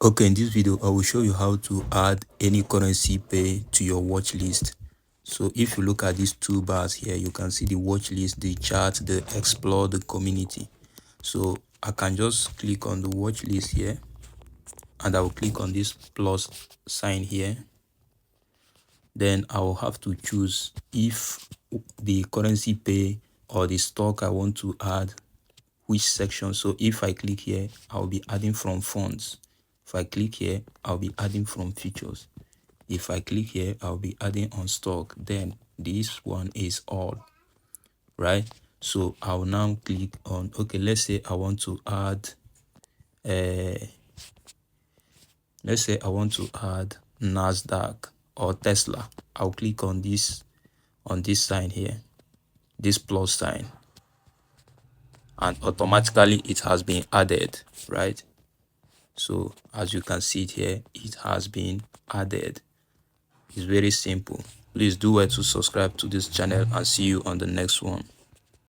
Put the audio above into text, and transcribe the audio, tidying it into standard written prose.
Okay, in this video, I will show you how to add any currency pair to your watch list. So if you look at these two bars here, you can see the watch list, the chart, the explore, the community. So I can just click on the watch list here, and I will click on this plus sign here. Then I will have to choose if the currency pair or the stock I want to add, which section. So if I click here, I'll be adding from funds. If I click here, I'll be adding from futures. If I click here, I'll be adding on stock. Then this one is all, right? So I'll now click on, okay, let's say I want to add Nasdaq or Tesla. I'll click on this sign here, this plus sign, and automatically it has been added, right? So as you can see it here, it has been added. It's very simple. Please do well to subscribe to this channel and see you on the next one.